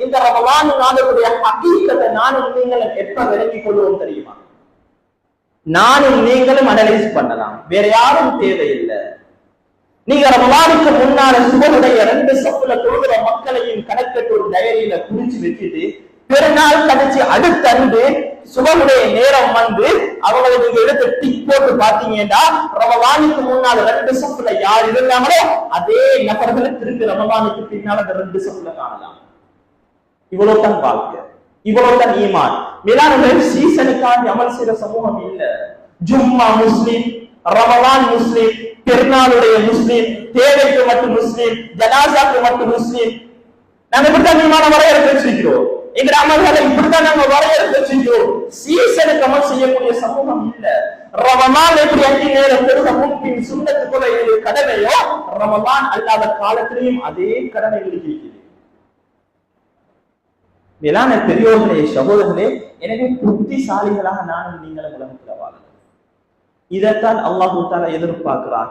இந்த ரமலான் நாளுடைய ஹகீகத்தை நானும் நீங்களும் எப்ப விளங்கிக் கொள்வோம் தெரியுமா? நானும் நீங்களும் அனலைஸ் பண்ணலாம், வேற யாரும் தேவையில்லை. நீங்க ரமலானுக்கு முன்னால சுபனுடைய 2 சப்புல தொழுகிற மக்களையும் கணக்கெட்டு ஒரு டைரியில குறிச்சு வச்சுட்டு பெருநாள் கழிச்சு அடுத்த அன்று சுபனுடைய நேரம் வந்து அவங்களை நீங்க எடுத்து டிக் போட்டு பாத்தீங்கன்னா ரமலானுக்கு முன்னால 2 சப்புல யார் இருந்தாங்களோ அதே நபர்களை திருப்பி ரமலானுக்கு பின்னால அந்த 2 சப்புல காணலாம். இவ்வளவுதான் வாழ்க்கை, இவ்வளவுதான் ஈமான். மிலானுடைய சீசனுக்காண்டி அமல் செய்யற சமூகம் இல்ல. ஜும்மா முஸ்லிம், ரமலான் முஸ்லிம், பெருநாளுடைய முஸ்லிம், தேவைக்கு மட்டும் முஸ்லிம், ஜனாசாக்கு மட்டும் முஸ்லிம். நாங்க இப்படித்தான் ஈமான வரையறுத்து வச்சிருக்கிறோம். எங்க அமல்களை இப்படித்தான் நாங்க வரையறுத்து வச்சிருக்கிறோம். சீசனுக்கு அமல் செய்யக்கூடிய சமூகம் இல்ல. ரமலான் எப்படி 5 நேரம் பெருக முன்பின் சுண்ணத்துக்குள்ள கடமையோ ரமலான் அல்லாத காலத்திலையும் அதே கடமைகள் இருக்கிறது. மேலான பெரியோர்களே, சகோதரர்களே, எனவே புத்திசாலிகளாக நானும் நீங்களும் உலகத்தில் வாழணும். இதைத்தான் அல்லாஹ் தஆலா எதிர்பார்க்கிறார்.